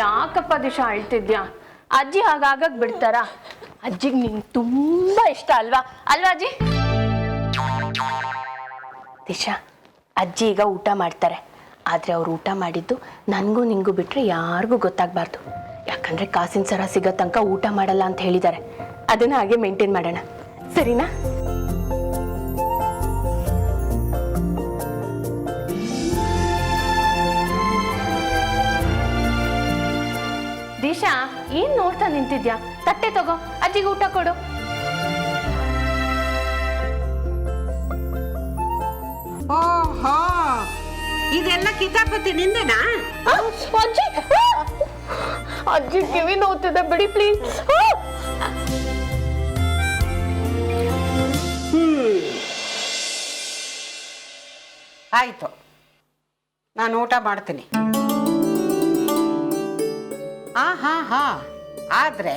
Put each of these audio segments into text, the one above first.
ಯಾಕಪ್ಪ ದಿಶಾ ಅಳ್ತಿದ್ಯಾ? ಅಜ್ಜಿ ಹಾಗಾಗಕ್ ಬಿಡ್ತಾರ? ಅಜ್ಜಿಗೆ ನಿಂಗೆ ತುಂಬಾ ಇಷ್ಟ ಅಲ್ವಾ ಅಲ್ವಾ ಅಜ್ಜಿ? ದಿಶಾ, ಅಜ್ಜಿ ಈಗ ಊಟ ಮಾಡ್ತಾರೆ. ಆದ್ರೆ ಅವ್ರು ಊಟ ಮಾಡಿದ್ದು ನನ್ಗೂ ನಿಂಗೂ ಬಿಟ್ರೆ ಯಾರಿಗೂ ಗೊತ್ತಾಗ್ಬಾರ್ದು. ಯಾಕಂದ್ರೆ ಕಾಸಿನ ಸರ ಸಿಗೋ ತನಕ ಊಟ ಮಾಡಲ್ಲ ಅಂತ ಹೇಳಿದ್ದಾರೆ. ಅದನ್ನ ಹಾಗೆ ಮೇಂಟೈನ್ ಮಾಡೋಣ, ಸರಿನಾ? ದಿಶಾ, ಏನ್ ನೋಡ್ತಾ ನಿಂತಿದ್ಯಾ? ತಟ್ಟೆ ತಗೋ, ಅಜ್ಜಿಗೆ ಊಟ ಕೊಡು. ಓಹೋ, ಇದೆಲ್ಲ ಕಿತಾಪತಿ ನಿಂದೆನಾ? ಅಜ್ಜಿ, ಅಜ್ಜಿ ಕಿವಿ ನೋವ್ತಿದೆ, ಬಿಡಿ ಪ್ಲೀಸ್. ಆಯ್ತು, ನಾನು ಊಟ ಮಾಡ್ತೀನಿ. ಹಾ ಆದ್ರೆ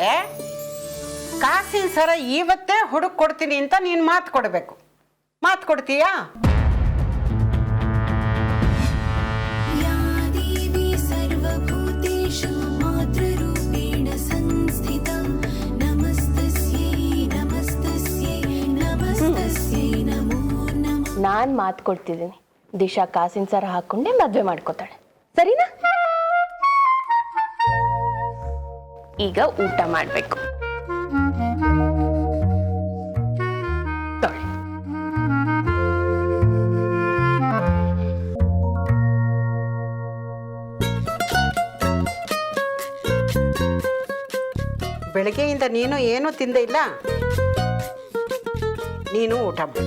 ಕಾಸಿನ ಸರ ಇವತ್ತೇ ಹುಡುಕ್ ಕೊಡ್ತೀನಿ ಅಂತ ನೀನ್ ಮಾತು ಕೊಡ್ಬೇಕು. ಮಾತು ಕೊಡ್ತೀಯಾ? ನಾನ್ ಮಾತು ಕೊಡ್ತಿದ್ದೀನಿ, ದಿಶಾ ಕಾಸಿನ ಸರ ಹಾಕೊಂಡೆ ಮದ್ವೆ ಮಾಡ್ಕೋತಾಳೆ, ಸರಿನಾ? ಈಗ ಊಟ ಮಾಡ್ಬೇಕು. ಬೆಳಗ್ಗೆಯಿಂದ ನೀನು ಏನೂ ತಿಂದೆ ಇಲ್ಲ. ನೀನು ಊಟ ಮಾಡು.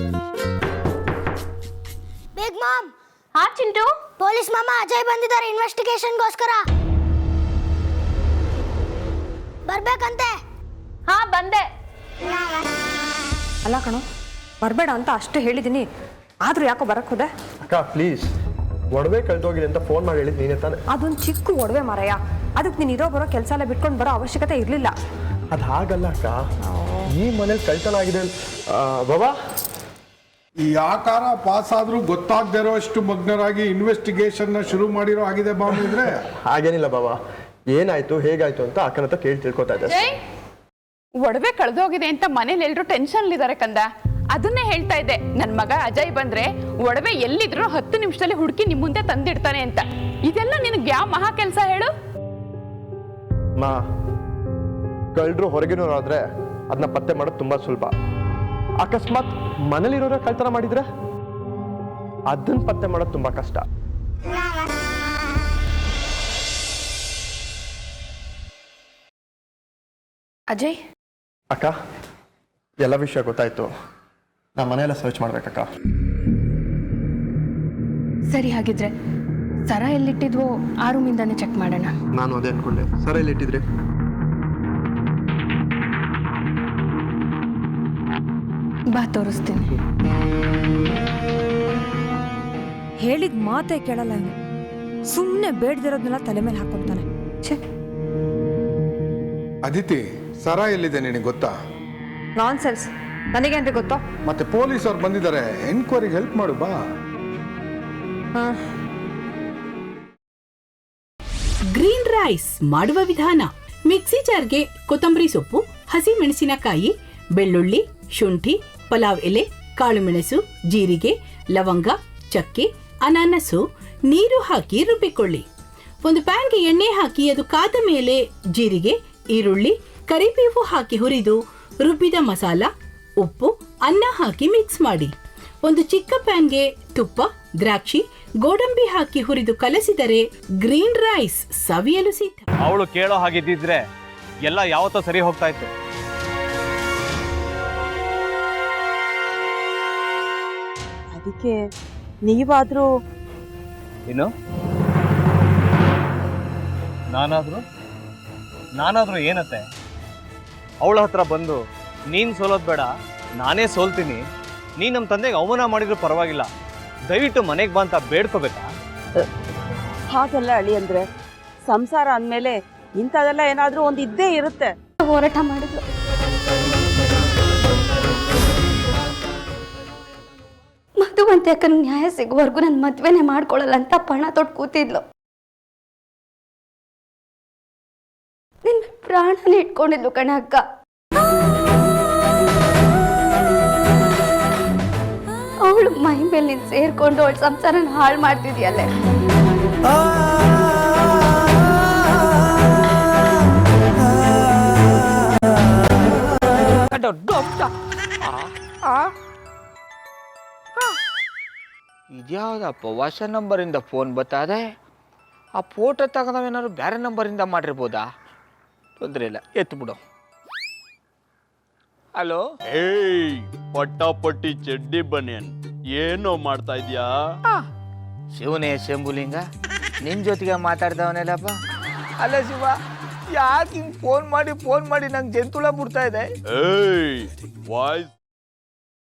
Big mom. ಹಾ ಚಿಂಟು, ಪೊಲೀಸ್ ಮಾಮ ಅಜಯ್ ಬಂದಿದ್ದಾರೆ ಇನ್ವೆಸ್ಟಿಗೇಷನ್ಗೋಸ್ಕರ. ಬರ್ಬೇಕಂತೆ. ಹಾ ಬಂದೆ. ಅಲ್ಲ ಕಣೋ, ಬರಬೇಡ ಅಂತ ಅಷ್ಟು ಹೇಳಿದ್ದೀನಿ, ಆದ್ರೂ ಯಾಕೋ ಬರಕ್ ಹೋದೆ? ಅಕ್ಕ ಪ್ಲೀಸ್, ಒಡವೆ ಕಳ್ದೋಗಿದೆ ಅಂತ ಫೋನ್ ಮಾಡಿ ಹೇಳಿದ್ ನೀನೇ ತಾನೆ? ಅದೊಂದು ಚಿಕ್ಕ ಒಡವೆ ಮಾರಾಯ, ಅದಕ್ಕೆ ನೀನು ಇರೋ ಬರೋ ಕೆಲಸ ಎಲ್ಲ ಬಿಟ್ಕೊಂಡು ಬರೋ ಅವಶ್ಯಕತೆ ಇರಲಿಲ್ಲ. ಅದು ಹಾಗಲ್ಲ ಅಕ್ಕ, ಈ ಮನೇಲಿ ಕಳ್ತನ ಆಗಿದೆ. ಬಾಬಾ, ಈ ಆಕಾರ ಪಾಸ್ ಆದ್ರೂ ಗೊತ್ತಾಗದೇ ಇರೋಷ್ಟು ಮಗ್ನರಾಗಿ ಇನ್ವೆಸ್ಟಿಗೇಷನ್ ಶುರು ಮಾಡಿರೋ ಆಗಿದೆ ಬಾಂಬ್ ಇದ್ರೆ. ಹಾಗೇನಿಲ್ಲ ಬಾಬಾ, ಏನಾಯ್ತು ಹೇಗಾಯ್ತು ಅಂತ ಅಕ್ಕನ ಹತ್ರ ಕೇಳಿ ತಿಳ್ಕೊತಾ ಇದ್ದೆ. ಒಡವೆ ಕಳೆದೋಗಿದೆ ಅಂತ ಮನೇಲಿ ಎಲ್ರು ಟೆನ್ಷನ್ ಇದ್ದಾರೆ ಕಂದ. ಅದನ್ನೇ ಹೇಳ್ತಾ ಇದ್ದೆ, ನನ್ನ ಮಗ ಅಜಯ್ ಬಂದ್ರೆ ಒಡವೆ ಎಲ್ಲಿದ್ರು 10 ನಿಮಿಷದಲ್ಲಿ ಹುಡುಕಿ ನಿಮ್ ಮುಂದೆ ತಂದಿಡ್ತಾನೆ ಅಂತ. ಇದೆಲ್ಲ ನಿನಗೆ ಯಾವ ಮಹಾ ಕೆಲಸ ಹೇಳು? ಮಾ, ಕಳ್ಳರು ಹೊರಗಿನವರಾದ್ರೆ ಅದನ್ನ ಪತ್ತೆ ಮಾಡೋದು ತುಂಬಾ ಸುಲಭ. ಅಕಸ್ಮಾತ್ ಮನೇಲಿರೋರೇ ಕಳ್ತನ ಮಾಡಿದ್ರೆ ಅದನ್ನ ಪತ್ತೆ ಮಾಡೋದು ತುಂಬಾ ಕಷ್ಟ. ಅಜಯ್, ಅಕ್ಕ, ಎಲ್ಲ ವಿಷಯ ಗೊತ್ತಾಯ್ತು. ನಾ ಮನೆಯೆಲ್ಲ ಸರ್ಚ್ ಮಾಡ್ಬೇಕಕ್ಕ. ಸರಿ, ಹಾಗಿದ್ರೆ ಸರ ಎಲ್ಲಿಟ್ಟಿದ್ವೋ ಆ ರೂಮಿಂದಾನೆ ಚೆಕ್ ಮಾಡೋಣ. ನಾನು ಅದೇ ಅನ್ಕೊಂಡೆ. ಸರ ಎಲ್ಲಿಟ್ಟಿದ್ರಿ? ಬಾ ತೋರಿಸ್ತೀನಿ. ಹೇಳಿದ ಮಾತೇ ಕೇಳಲ್ಲ ಇವನು, ಸುಮ್ಮನೆ ಬೇಡದಿರೋದನ್ನೆಲ್ಲ ತಲೆ ಮೇಲೆ ಹಾಕೊಂತಾನೆ. ಅದಿತಿ, ಸರ ಎಲ್ಲಿದೆ ನಿನಗೆ ಗೊತ್ತಾ? ನಾನ್ ಸೆನ್ಸ್, ನನಗೇನ್ರಿ ಗೊತ್ತೋ? ಮತ್ತೆ ಪೊಲೀಸ್ ಅವ್ರು ಬಂದಿದ್ದಾರೆ, ಎನ್ಕ್ವೈರಿಗೆ ಹೆಲ್ಪ್ ಮಾಡು ಬಾ. ಗ್ರೀನ್ ರೈಸ್ ಮಾಡುವ ವಿಧಾನ: ಮಿಕ್ಸಿ ಜಾರ್ಗೆ ಕೊತ್ತಂಬರಿ ಸೊಪ್ಪು, ಹಸಿ ಮೆಣಸಿನಕಾಯಿ, ಬೆಳ್ಳುಳ್ಳಿ, ಶುಂಠಿ, ಪಲಾವ್ ಎಲೆ, ಕಾಳುಮೆಣಸು, ಜೀರಿಗೆ, ಲವಂಗ, ಚಕ್ಕೆ, ಅನಾನಸು, ನೀರು ಹಾಕಿ ರುಬ್ಬಿಕೊಳ್ಳಿ. ಒಂದು ಪ್ಯಾನ್ಗೆ ಎಣ್ಣೆ ಹಾಕಿ ಅದು ಕಾದ ಮೇಲೆ ಜೀರಿಗೆ, ಈರುಳ್ಳಿ, ಕರಿಬೇವು ಹಾಕಿ ಹುರಿದು ರುಬ್ಬಿದ ಮಸಾಲ, ಉಪ್ಪು, ಅನ್ನ ಹಾಕಿ ಮಿಕ್ಸ್ ಮಾಡಿ. ಒಂದು ಚಿಕ್ಕ ಪ್ಯಾನ್ಗೆ ತುಪ್ಪ, ದ್ರಾಕ್ಷಿ, ಗೋಡಂಬಿ ಹಾಕಿ ಹುರಿದು ಕಲಸಿದರೆ ಗ್ರೀನ್ ರೈಸ್ ಸವಿಯಲು ಸಿದ್ಧ. ಅವಳು ಕೇಳೋ ಹಾಗಿದ್ದಿದ್ರೆ ಎಲ್ಲ ಯಾವತ್ತೋ ಸರಿ ಹೋಗ್ತಾ ಇತ್ತು. ಅದಕ್ಕೆ ನೀವಾದ್ರೂ ಏನು? ನಾನಾದ್ರೂ ಏನತ್ತೆ? ಅವಳ ಹತ್ರ ಬಂದು ನೀನ್ ಸೋಲೋದ್ ಬೇಡ, ನಾನೇ ಸೋಲ್ತೀನಿ, ನೀನ್ ನಮ್ಮ ತಂದೆಗೆ ಅವಮಾನ ಮಾಡಿದ್ರು ಪರವಾಗಿಲ್ಲ, ದಯವಿಟ್ಟು ಮನೆಗೆ ಬಾ ಅಂತ ಬೇಡ್ಕೋಬೇಕಾ? ಹಾಗೆಲ್ಲ ಅಳಿ ಅಂದ್ರೆ ಸಂಸಾರ ಅಂದಮೇಲೆ ಇಂಥದೆಲ್ಲ ಏನಾದ್ರೂ ಒಂದು ಇದ್ದೇ ಇರುತ್ತೆ. ಹೋರಾಟ ಮಾಡಿದ್ರು. ಮಧುವಂತೆ ಅಕ್ಕನ ನ್ಯಾಯ ಸಿಗುವವರೆಗೂ ನನ್ನ ಮದ್ವೆನೇ ಮಾಡ್ಕೊಳ್ಳಲ್ಲ ಅಂತ ಪಣ ತೊಟ್ಟು ಕೂತಿದ್ಲು. ಪ್ರಾಣನ ಇಟ್ಕೊಂಡಿದ್ಲು ಕಣೆ ಅಕ್ಕ. ಅವಳು ಮೈ ಮೇಲೆ ನೀನು ಸೇರ್ಕೊಂಡು ಅವಳ ಸಂಸಾರನ ಹಾಳು ಮಾಡ್ತಿದ್ಯಲ್ಲೇ. ಇದ್ಯಾವುದಪ್ಪ ಹೊಸ ನಂಬರಿಂದ ಫೋನ್ ಬತ್ತದೆ. ಆ ಫೋಟೋ ತಗೊಂಡವೇನಾದ್ರು ಬೇರೆ ನಂಬರಿಂದ ಮಾಡಿರ್ಬೋದಾ? ತೊಂದರೆ ಇಲ್ಲ, ಎತ್ತು ಬಿಡು. ಹಲೋ, ಏಯ್ ಪಟ್ಟಾಪಟ್ಟಿ ಚಡ್ಡಿ ಬನಿಯನ್, ಏನೋ ಮಾಡ್ತಾ ಇದ್ಯಾ? ಶಿವನೇ ಶಂಭುಲಿಂಗ, ನಿನ್ ಜೊತೆಗೆ ಮಾತಾಡ್ದವನೆಲ್ಲಪ್ಪ. ಅಲ್ಲ ಶಿವ, ಯಾಕೆ ಹಿಂಗ್ ಫೋನ್ ಮಾಡಿ ನಂಗೆ ಜಂತುಳ ಬಿಡ್ತಾ ಇದೆ? ಏಯ್ ವಾಯ್ಸ್